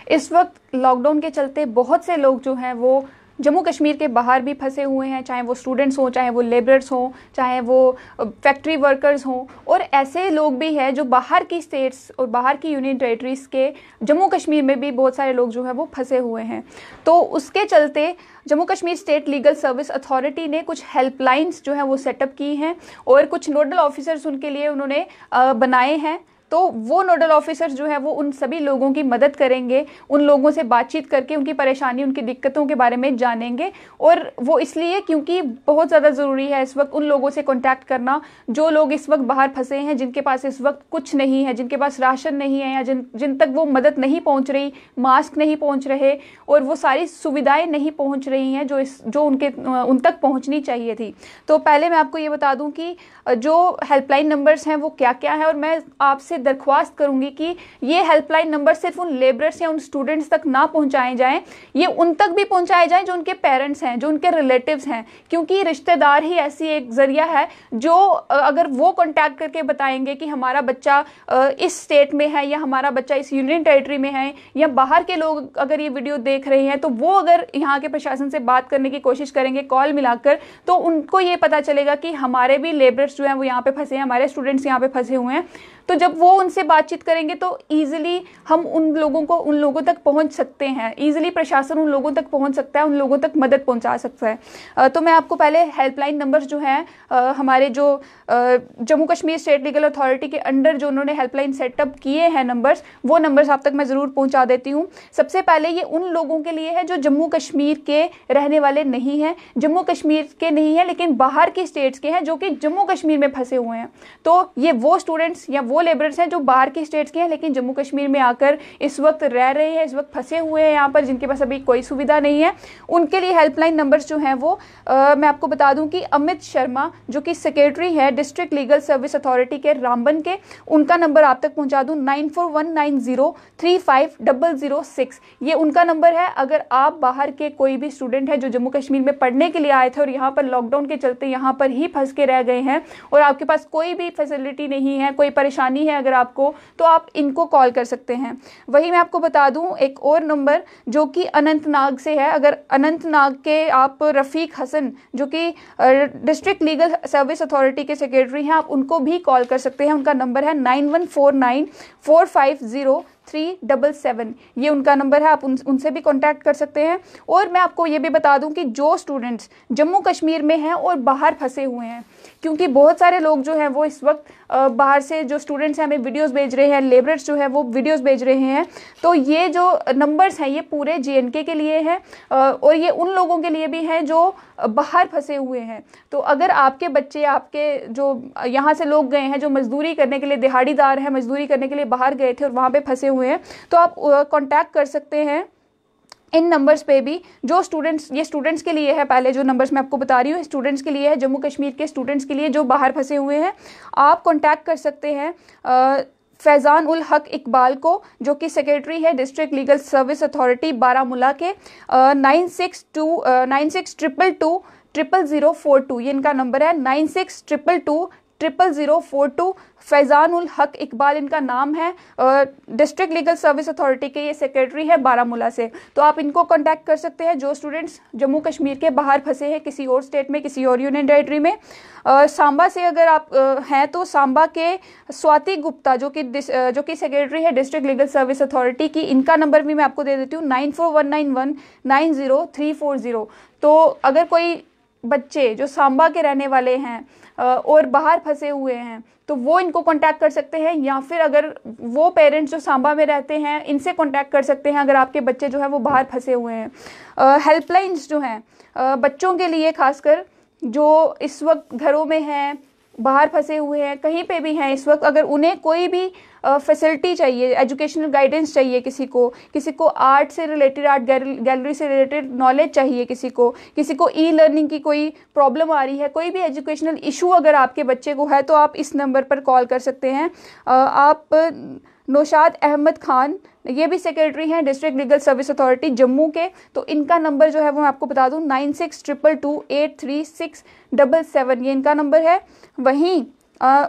इस वक्त लॉकडाउन के चलते बहुत से लोग जो हैं वो जम्मू कश्मीर के बाहर भी फंसे हुए हैं, चाहे वो स्टूडेंट्स हों, चाहे वो लेबरर्स हों, चाहे वो फैक्ट्री वर्कर्स हों, और ऐसे लोग भी हैं जो बाहर की स्टेट्स और बाहर की यूनियन टेरिटरीज़ के जम्मू कश्मीर में भी बहुत सारे लोग जो हैं वो फंसे हुए हैं। तो उसके चलते Jammu Kashmir state legal service authority ने कुछ हेल्पलाइंस जो हैं वो सेटअप की हैं और कुछ नोडल ऑफिसर्स उनके लिए उन्होंने बनाए हैं। तो वो नोडल ऑफिसर्स जो है वो उन सभी लोगों की मदद करेंगे, उन लोगों से बातचीत करके उनकी परेशानी, उनकी दिक्कतों के बारे में जानेंगे। और वो इसलिए क्योंकि बहुत ज़्यादा ज़रूरी है इस वक्त उन लोगों से कांटेक्ट करना जो लोग इस वक्त बाहर फंसे हैं, जिनके पास इस वक्त कुछ नहीं है, जिनके पास राशन नहीं है, या जिन तक वो मदद नहीं पहुंच रही, मास्क नहीं पहुंच रहे और वो सारी सुविधाएं नहीं पहुंच रही हैं जो उन तक पहुंचनी चाहिए थी। तो पहले मैं आपको ये बता दूं कि जो हेल्पलाइन नंबर्स हैं वो क्या क्या है, और मैं आपसे दरख्वास्त करूंगी कि ये हेल्पलाइन नंबर सिर्फ उन लेबरर्स या उन स्टूडेंट्स तक ना पहुंचाए जाएं, ये उन तक भी पहुंचाए जाएं जो उनके पेरेंट्स हैं, जो उनके रिलेटिव्स हैं, क्योंकि रिश्तेदार ही ऐसी एक जरिया है जो अगर वो कांटेक्ट करके बताएंगे कि हमारा बच्चा इस स्टेट में है या हमारा बच्चा इस यूनियन टेरिटरी में है, या बाहर के लोग अगर ये वीडियो देख रहे हैं तो वो अगर यहाँ के प्रशासन से बात करने की कोशिश करेंगे कॉल मिलाकर, तो उनको ये पता चलेगा कि हमारे भी लेबरर्स जो हैं वो यहाँ पे फंसे हैं, हमारे स्टूडेंट्स यहाँ पे फंसे हुए हैं। तो जब वो उनसे बातचीत करेंगे तो ईजिली हम उन लोगों तक पहुंच सकते हैं, ईजिली प्रशासन उन लोगों तक पहुंच सकता है, उन लोगों तक मदद पहुंचा सकता है। तो मैं आपको पहले हेल्पलाइन नंबर्स जो हैं हमारे जो Jammu Kashmir state legal authority के अंडर जो उन्होंने हेल्पलाइन सेटअप किए हैं नंबर्स, वो नंबर्स आप तक मैं ज़रूर पहुंचा देती हूँ। सबसे पहले ये उन लोगों के लिए है जो जम्मू कश्मीर के रहने वाले नहीं हैं, जम्मू कश्मीर के नहीं हैं लेकिन बाहर की स्टेट्स के हैं, जो कि जम्मू कश्मीर में फंसे हुए हैं। तो ये वो स्टूडेंट्स या वो लेबरर्स हैं जो बाहर की स्टेट्स के हैं लेकिन जम्मू कश्मीर में आकर इस वक्त रह रहे हैं, इस वक्त फंसे हुए हैं यहाँ पर, जिनके पास अभी कोई सुविधा नहीं है। उनके लिए हेल्पलाइन नंबर्स जो हैं वो मैं आपको बता दूं कि अमित शर्मा जो कि सेक्रेटरी है डिस्ट्रिक्ट लीगल सर्विस अथॉरिटी के रामबन के, उनका नंबर आप तक पहुंचा दूं 9419035006। ये उनका नंबर है। अगर आप बाहर के कोई भी स्टूडेंट है जो जम्मू कश्मीर में पढ़ने के लिए आए थे और यहाँ पर लॉकडाउन के चलते यहाँ पर ही फंस के रह गए हैं और आपके पास कोई भी फैसिलिटी नहीं है, कोई परेशानी है अगर आपको, तो आप इनको कॉल कर सकते हैं। वही मैं आपको बता दूं एक और नंबर जो कि अनंतनाग से है। अगर अनंतनाग के आप रफ़ीक हसन जो कि डिस्ट्रिक्ट लीगल सर्विस अथॉरिटी के सेक्रेटरी हैं, आप उनको भी कॉल कर सकते हैं। उनका नंबर है 9149450377। ये उनका नंबर है, आप उनसे भी कांटेक्ट कर सकते हैं। और मैं आपको ये भी बता दूं कि जो स्टूडेंट्स जम्मू कश्मीर में हैं और बाहर फंसे हुए हैं, क्योंकि बहुत सारे लोग जो हैं वो इस वक्त बाहर से जो स्टूडेंट्स हैं हमें वीडियोस भेज रहे हैं, लेबरर्स जो है वो वीडियोस भेज रहे हैं, तो ये जो नंबर्स हैं ये पूरे JNK के लिए हैं और ये उन लोगों के लिए भी हैं जो बाहर फंसे हुए हैं। तो अगर आपके बच्चे, आपके जो यहाँ से लोग गए हैं जो मजदूरी करने के लिए, दिहाड़ीदार हैं, मजदूरी करने के लिए बाहर गए थे और वहाँ पे फंसे हुए हैं, तो आप कांटेक्ट कर सकते हैं इन नंबर्स पे भी। जो स्टूडेंट्स, ये स्टूडेंट्स के लिए है, पहले जो नंबर्स मैं आपको बता रही हूँ स्टूडेंट्स के लिए है, जम्मू कश्मीर के स्टूडेंट्स के लिए जो बाहर फंसे हुए हैं। आप कांटेक्ट कर सकते हैं फैज़ान उल हक इकबाल को जो कि सेक्रेटरी है district legal service authority Baramulla के 9622220042। ये इनका नंबर है 9622220042। फैज़ान उल हक इकबाल इनका नाम है, डिस्ट्रिक्ट लीगल सर्विस अथॉरिटी के ये सेक्रेटरी है बारामूला से। तो आप इनको कांटेक्ट कर सकते हैं जो स्टूडेंट्स जम्मू कश्मीर के बाहर फंसे हैं किसी और स्टेट में, किसी और यूनियन टेरिटरी में। सांबा से अगर आप हैं तो सांबा के स्वाति गुप्ता जो कि सेक्रेटरी है डिस्ट्रिक्ट लीगल सर्विस अथॉरिटी की, इनका नंबर भी मैं आपको दे देती हूँ 9419190340। तो अगर कोई बच्चे जो सांबा के रहने वाले हैं और बाहर फंसे हुए हैं तो वो इनको कांटेक्ट कर सकते हैं, या फिर अगर वो पेरेंट्स जो सांबा में रहते हैं इनसे कांटेक्ट कर सकते हैं अगर आपके बच्चे जो है वो बाहर फंसे हुए हैं। हेल्पलाइंस जो हैं बच्चों के लिए, खासकर जो इस वक्त घरों में हैं, बाहर फंसे हुए हैं, कहीं पे भी हैं इस वक्त, अगर उन्हें कोई भी फैसिलिटी चाहिए, एजुकेशनल गाइडेंस चाहिए, किसी को आर्ट से रिलेटेड, आर्ट गैलरी से रिलेटेड नॉलेज चाहिए, किसी को ई लर्निंग की कोई प्रॉब्लम आ रही है, कोई भी एजुकेशनल इशू अगर आपके बच्चे को है तो आप इस नंबर पर कॉल कर सकते हैं। आप नौशाद अहमद खान, ये भी सेक्रेटरी हैं district legal service authority Jammu के, तो इनका नंबर जो है वो मैं आपको बता दूं 9622283677। ये इनका नंबर है। वहीं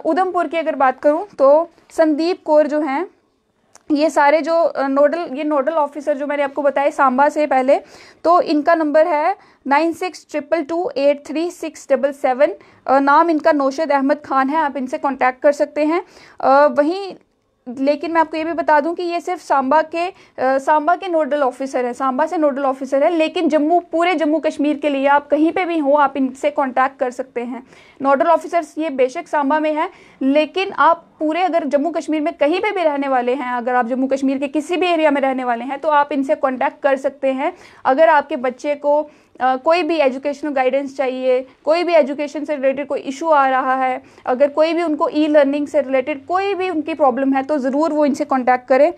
उधमपुर की अगर बात करूं तो संदीप कौर जो हैं ये सारे जो नोडल ऑफिसर जो मैंने आपको बताए सांबा से पहले, तो इनका नंबर है 9622833677। नाम इनका नौशद अहमद खान है, आप इनसे कांटेक्ट कर सकते हैं। वहीं लेकिन मैं आपको ये भी बता दूं कि ये सिर्फ सांबा के नोडल ऑफिसर है, सांबा से नोडल ऑफिसर है, लेकिन पूरे जम्मू कश्मीर के लिए आप कहीं पे भी हो आप इनसे कांटेक्ट कर सकते हैं। नोडल ऑफिसर्स ये बेशक सांबा में है, लेकिन आप पूरे अगर जम्मू कश्मीर में कहीं पे भी रहने वाले हैं, अगर आप जम्मू कश्मीर के किसी भी एरिया में रहने वाले हैं तो आप इनसे कांटेक्ट कर सकते हैं। अगर आपके बच्चे को कोई भी एजुकेशनल गाइडेंस चाहिए, कोई भी एजुकेशन से रिलेटेड कोई इशू आ रहा है, अगर कोई भी उनको ई लर्निंग से रिलेटेड कोई भी उनकी प्रॉब्लम है तो ज़रूर वो इनसे कांटेक्ट करें।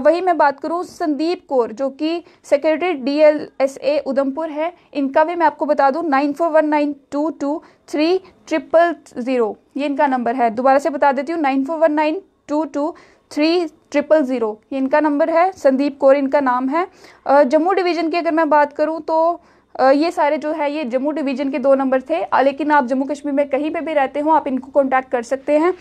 वही मैं बात करूँ संदीप कौर जो कि सेक्रेटरी DLSA उधमपुर है, इनका भी मैं आपको बता दूँ 9419223000 ये इनका नंबर है। दोबारा से बता देती हूँ 9419223000 ये इनका नंबर है। संदीप कौर इनका नाम है। जम्मू डिवीज़न की अगर मैं बात करूँ तो ये सारे जो है ये जम्मू डिवीज़न के 2 नंबर थे, लेकिन आप जम्मू कश्मीर में कहीं पे भी रहते हो आप इनको कांटेक्ट कर सकते हैं।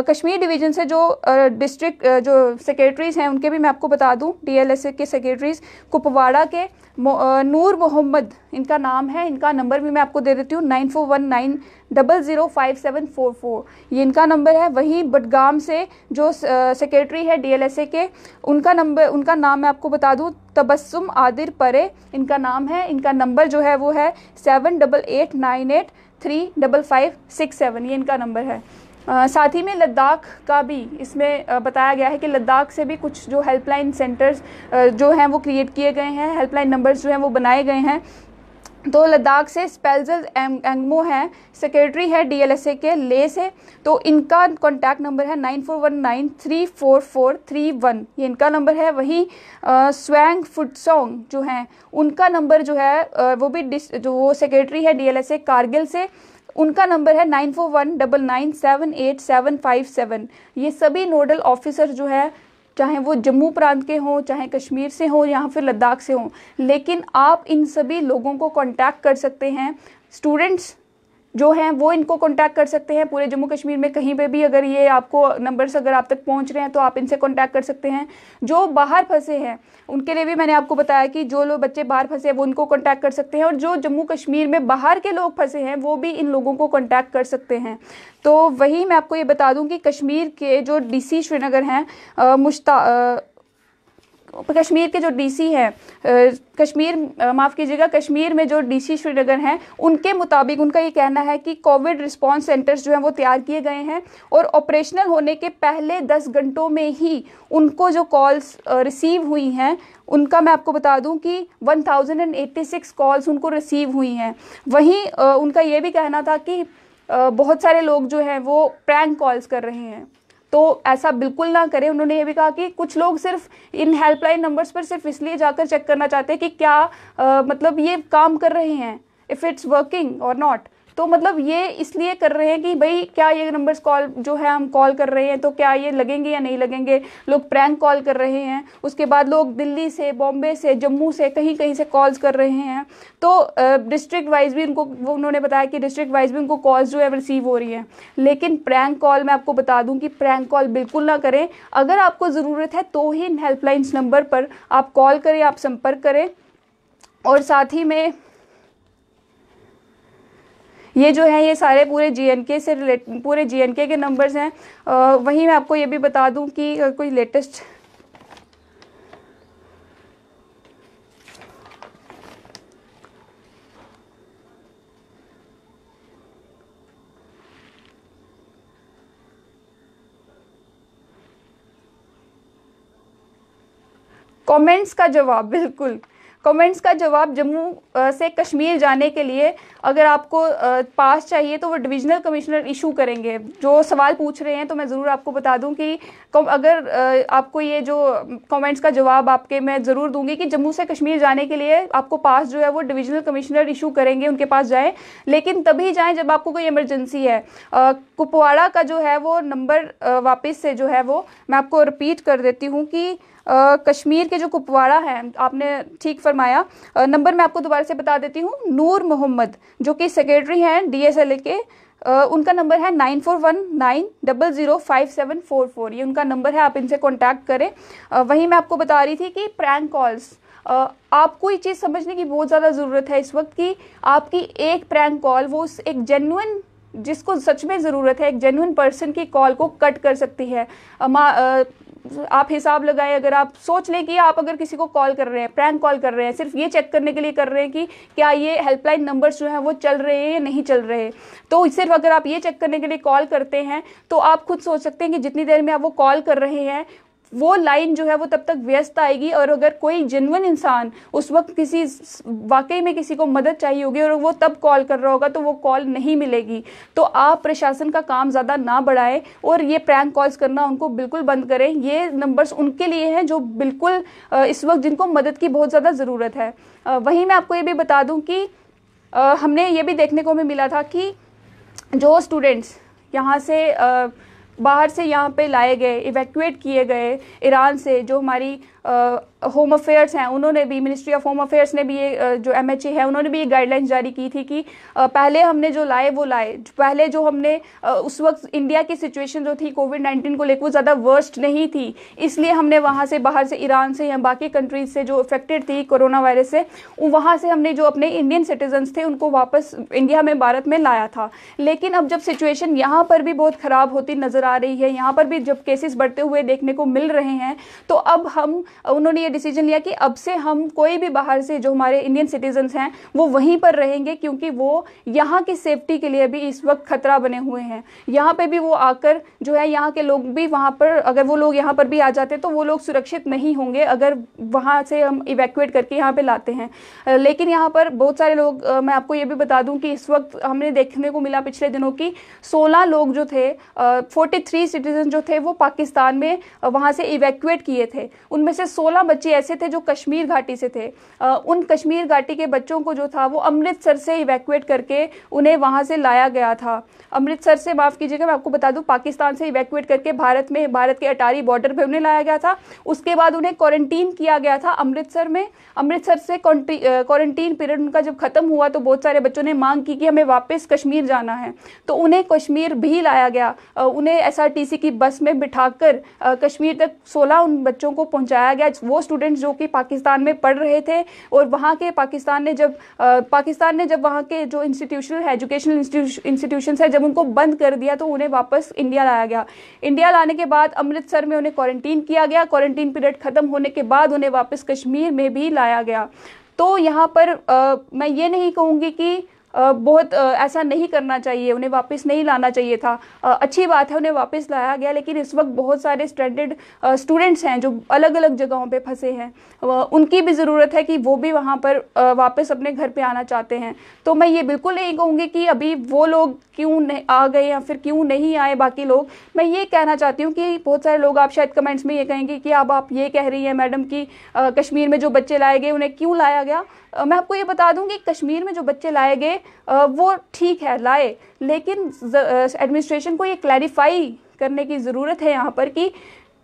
कश्मीर डिवीज़न से जो डिस्ट्रिक्ट जो सेक्रेटरीज़ हैं उनके भी मैं आपको बता दूं, DLSA के सेक्रेटरीज़ कुपवाड़ा के नूर मोहम्मद इनका नाम है, इनका नंबर भी मैं आपको दे देती हूँ 9419005744 ये इनका नंबर है। वहीं बडगाम से जो सेक्रेटरी है DLSA के उनका नाम मैं आपको बता दूँ तबस्सुम आदिर परे इनका नाम है, इनका नंबर जो है वो है 7889835567 ये इनका नंबर है। साथ ही में लद्दाख का भी इसमें बताया गया है कि लद्दाख से भी कुछ जो हेल्पलाइन सेंटर्स जो हैं वो क्रिएट किए गए हैं, हेल्पलाइन नंबर्स जो हैं वो बनाए गए हैं। तो लद्दाख से स्पेल्जल एंगमो हैं, सेक्रेटरी है DLSA के ले से, तो इनका कॉन्टैक्ट नंबर है 9419344331 ये इनका नंबर है। वहीं स्वैंग फुटसोंग जो हैं उनका नंबर जो है वो भी जो वो सेक्रेटरी है DLSA कारगिल से, उनका नंबर है 9419978757। ये सभी नोडल ऑफिसर जो है चाहे वो जम्मू प्रांत के हों, चाहे कश्मीर से हों या फिर लद्दाख से हों, लेकिन आप इन सभी लोगों को कांटेक्ट कर सकते हैं। स्टूडेंट्स जो हैं वो इनको कांटेक्ट कर सकते हैं पूरे जम्मू कश्मीर में कहीं पे भी, अगर ये आपको नंबर्स अगर आप तक पहुंच रहे हैं तो आप इनसे कांटेक्ट कर सकते हैं। जो बाहर फंसे हैं उनके लिए भी मैंने आपको बताया कि जो लोग बच्चे बाहर फंसे हैं वो उनको कांटेक्ट कर सकते हैं, और जो जम्मू कश्मीर में बाहर के लोग फंसे हैं वो भी इन लोगों को कांटेक्ट कर सकते हैं। तो वही मैं आपको ये बता दूं कि कश्मीर के जो DC श्रीनगर हैं कश्मीर के जो DC हैं कश्मीर में जो DC श्रीनगर हैं उनके मुताबिक उनका ये कहना है कि कोविड रिस्पांस सेंटर्स जो हैं वो तैयार किए गए हैं, और ऑपरेशनल होने के पहले 10 घंटों में ही उनको जो कॉल्स रिसीव हुई हैं उनका मैं आपको बता दूं कि 1086 कॉल्स उनको रिसीव हुई हैं। वहीं उनका ये भी कहना था कि बहुत सारे लोग जो हैं वो प्रैंक कॉल्स कर रहे हैं, तो ऐसा बिल्कुल ना करें। उन्होंने ये भी कहा कि कुछ लोग सिर्फ इन हेल्पलाइन नंबर्स पर सिर्फ इसलिए जाकर चेक करना चाहते हैं कि क्या मतलब ये काम कर रहे हैं, इफ़ इट्स वर्किंग और नॉट। तो मतलब ये इसलिए कर रहे हैं कि भाई क्या ये नंबर्स कॉल जो है हम कॉल कर रहे हैं तो क्या ये लगेंगे या नहीं लगेंगे। लोग प्रैंक कॉल कर रहे हैं, उसके बाद लोग दिल्ली से, बॉम्बे से, जम्मू से, कहीं कहीं से कॉल्स कर रहे हैं। तो डिस्ट्रिक्ट वाइज भी उन्होंने बताया कि डिस्ट्रिक्ट वाइज भी उनको कॉल्स जो है रिसीव हो रही हैं। लेकिन प्रैंक कॉल मैं आपको बता दूं कि प्रैंक कॉल बिल्कुल ना करें। अगर आपको ज़रूरत है तो ही इन हेल्पलाइंस नंबर पर आप कॉल करें, आप संपर्क करें। और साथ ही में ये जो है ये सारे पूरे GNK के नंबर्स हैं। वहीं मैं आपको ये भी बता दूं कि कोई लेटेस्ट कमेंट्स का जवाब, बिल्कुल कमेंट्स का जवाब जम्मू से कश्मीर जाने के लिए अगर आपको पास चाहिए तो वो डिविजनल कमिश्नर इशू करेंगे। जो सवाल पूछ रहे हैं तो मैं ज़रूर आपको बता दूं कि अगर आपको ये जो कमेंट्स का जवाब आपके मैं ज़रूर दूंगी कि जम्मू से कश्मीर जाने के लिए आपको पास जो है वो डिविजनल कमिश्नर इशू करेंगे, उनके पास जाएं, लेकिन तभी जाएं जब आपको कोई इमरजेंसी है। कुपवाड़ा का जो है वो नंबर वापस से जो है वो मैं आपको रिपीट कर देती हूँ कि कश्मीर के जो कुपवाड़ा है, आपने ठीक फरमाया। नंबर मैं आपको दोबारा से बता देती हूँ। नूर मोहम्मद जो कि सेक्रेटरी हैं DSLA के, उनका नंबर है 9419005744। ये उनका नंबर है, आप इनसे कांटेक्ट करें। वहीं मैं आपको बता रही थी कि प्रैंक कॉल्स, आपको ये चीज़ समझने की बहुत ज़्यादा ज़रूरत है इस वक्त की आपकी एक प्रैंक कॉल वो एक जेन्युइन, जिसको सच में ज़रूरत है, एक जेन्युइन पर्सन की कॉल को कट कर सकती है। आप हिसाब लगाएं, अगर आप सोच लें कि आप अगर किसी को कॉल कर रहे हैं, प्रैंक कॉल कर रहे हैं, सिर्फ ये चेक करने के लिए कर रहे हैं कि क्या ये हेल्पलाइन नंबर्स जो हैं वो चल रहे हैं या नहीं चल रहे हैं, तो सिर्फ अगर आप ये चेक करने के लिए कॉल करते हैं तो आप खुद सोच सकते हैं कि जितनी देर में आप वो कॉल कर रहे हैं वो लाइन जो है वो तब तक व्यस्त आएगी, और अगर कोई जेन्युइन इंसान उस वक्त किसी वाकई में किसी को मदद चाहिए होगी और वो तब कॉल कर रहा होगा तो वो कॉल नहीं मिलेगी। तो आप प्रशासन का काम ज़्यादा ना बढ़ाएं और ये प्रैंक कॉल्स करना उनको बिल्कुल बंद करें। ये नंबर्स उनके लिए हैं जो बिल्कुल इस वक्त जिनको मदद की बहुत ज़्यादा ज़रूरत है। वहीं मैं आपको ये भी बता दूँ कि हमने ये भी देखने को हमें मिला था कि जो स्टूडेंट्स यहाँ से बाहर से यहाँ पे लाए गए, इवैक्यूएट किए गए ईरान से, जो हमारी होम अफेयर्स हैं, उन्होंने भी, मिनिस्ट्री ऑफ होम अफेयर्स ने भी ये जो MHA है उन्होंने भी ये गाइडलाइंस जारी की थी कि पहले हमने जो लाए वो लाए, पहले जो हमने उस वक्त इंडिया की सिचुएशन जो थी कोविड-19 को लेकर वो ज़्यादा वर्स्ट नहीं थी, इसलिए हमने वहाँ से बाहर से ईरान से या बाकी कंट्रीज से जो अफेक्टेड थी कोरोना वायरस से, वहाँ से हमने जो अपने इंडियन सिटीजन्स थे उनको वापस इंडिया में, भारत में लाया था। लेकिन अब जब सिचुएशन यहाँ पर भी बहुत ख़राब होती नज़र आ रही है, यहाँ पर भी जब केसेस बढ़ते हुए देखने को मिल रहे हैं, तो अब उन्होंने ये डिसीजन लिया कि अब से हम कोई भी बाहर से जो हमारे इंडियन सिटीजन्स हैं वो वहीं पर रहेंगे, क्योंकि वो यहाँ की सेफ्टी के लिए भी इस वक्त खतरा बने हुए हैं। यहाँ पे भी वो आकर जो है, यहाँ के लोग भी वहाँ पर, अगर वो लोग यहाँ पर भी आ जाते तो वो लोग सुरक्षित नहीं होंगे अगर वहाँ से हम इवैक्यूएट करके यहाँ पे लाते हैं। लेकिन यहाँ पर बहुत सारे लोग, मैं आपको ये भी बता दूँ कि इस वक्त हमने देखने को मिला पिछले दिनों की 16 लोग जो थे, 43 सिटीजन जो थे वो पाकिस्तान में वहाँ से इवैक्यूएट किए थे। उनमें से 16 बच्चे ऐसे थे जो कश्मीर घाटी से थे। उन कश्मीर घाटी के बच्चों को जो था वो अमृतसर से इवैक्यूएट करके उन्हें वहाँ से लाया गया था। अमृतसर से, माफ़ कीजिएगा मैं आपको बता दूं, पाकिस्तान से इवैक्यूएट करके भारत में, भारत के अटारी बॉर्डर पे उन्हें लाया गया था। उसके बाद उन्हें क्वारंटीन किया गया था अमृतसर में। अमृतसर से क्वारंटीन पीरियड उनका जब खत्म हुआ तो बहुत सारे बच्चों ने मांग की कि हमें वापस कश्मीर जाना है, तो उन्हें कश्मीर भी लाया गया। उन्हें SRTC की बस में बिठाकर कश्मीर तक 16 उन बच्चों को पहुंचाया गया, वो स्टूडेंट्स जो कि पाकिस्तान में पढ़ रहे थे। और वहाँ के पाकिस्तान ने जब वहाँ के जो इंस्टीट्यूशनल एजुकेशनल इंस्टीट्यूशंस है, जब उनको बंद कर दिया तो उन्हें वापस इंडिया लाया गया। इंडिया लाने के बाद अमृतसर में उन्हें क्वारंटीन किया गया। क्वारंटीन पीरियड खत्म होने के बाद उन्हें वापस कश्मीर में भी लाया गया। तो यहाँ पर मैं ये नहीं कहूँगी कि बहुत ऐसा नहीं करना चाहिए, उन्हें वापस नहीं लाना चाहिए था। अच्छी बात है उन्हें वापस लाया गया, लेकिन इस वक्त बहुत सारे स्ट्रैंडेड स्टूडेंट्स हैं जो अलग अलग जगहों पे फंसे हैं। उनकी भी ज़रूरत है कि वो भी वहाँ पर वापस अपने घर पे आना चाहते हैं। तो मैं ये बिल्कुल नहीं कहूँगी कि अभी वो लोग क्यों नहीं आ गए या फिर क्यों नहीं आए बाकी लोग। मैं ये कहना चाहती हूँ कि बहुत सारे लोग, आप शायद कमेंट्स में ये कहेंगे कि अब आप ये कह रही हैं मैडम कि कश्मीर में जो बच्चे लाए गए उन्हें क्यों लाया गया। मैं आपको ये बता दूं कि कश्मीर में जो बच्चे लाए गए वो ठीक है लाए, लेकिन एडमिनिस्ट्रेशन को ये क्लैरिफाई करने की ज़रूरत है यहाँ पर कि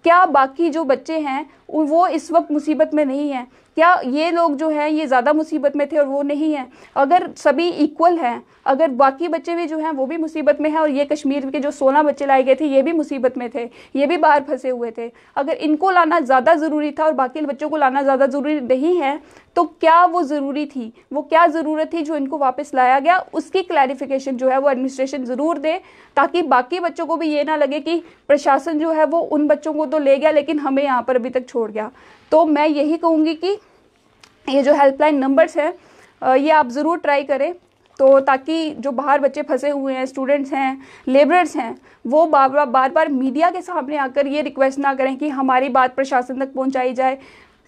क्या बाकी जो बच्चे हैं वो इस वक्त मुसीबत में नहीं हैं, क्या ये लोग जो हैं ये ज़्यादा मुसीबत में थे और वो नहीं हैं। अगर सभी इक्वल हैं, अगर बाकी बच्चे भी जो हैं वो भी मुसीबत में हैं और ये कश्मीर के जो 16 बच्चे लाए गए थे ये भी मुसीबत में थे, ये भी बाहर फंसे हुए थे, अगर इनको लाना ज़्यादा ज़रूरी था और बाकी बच्चों को लाना ज़्यादा ज़रूरी नहीं है, तो क्या वो ज़रूरी थी, वो क्या ज़रूरत थी जो इनको वापस लाया गया, उसकी क्लैरिफिकेशन जो है वो एडमिनिस्ट्रेशन ज़रूर दे, ताकि बाकी बच्चों को भी ये ना लगे कि प्रशासन जो है वो उन बच्चों को तो ले गया लेकिन हमें यहाँ पर अभी तक छोड़ गया। तो मैं यही कहूँगी कि ये जो हेल्पलाइन नंबर्स हैं ये आप ज़रूर ट्राई करें, तो ताकि जो बाहर बच्चे फंसे हुए हैं, स्टूडेंट्स हैं, लेबरर्स हैं, वो बार बार मीडिया के सामने आकर ये रिक्वेस्ट ना करें कि हमारी बात प्रशासन तक पहुंचाई जाए।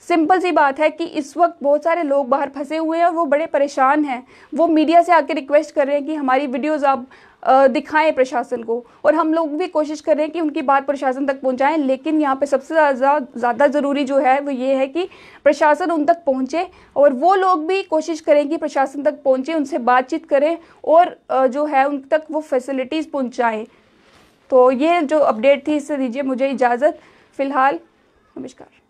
सिंपल सी बात है कि इस वक्त बहुत सारे लोग बाहर फंसे हुए हैं और वो बड़े परेशान हैं, वो मीडिया से आकर रिक्वेस्ट कर रहे हैं कि हमारी वीडियोस आप दिखाएं प्रशासन को, और हम लोग भी कोशिश कर रहे हैं कि उनकी बात प्रशासन तक पहुंचाएं। लेकिन यहाँ पे सबसे ज़्यादा ज़रूरी जो है वो ये है कि प्रशासन उन तक पहुंचे और वो लोग भी कोशिश करें कि प्रशासन तक पहुंचे, उनसे बातचीत करें और जो है उन तक वो फैसिलिटीज़ पहुंचाएं। तो ये जो अपडेट थी इससे दीजिए मुझे इजाज़त फ़िलहाल। नमस्कार।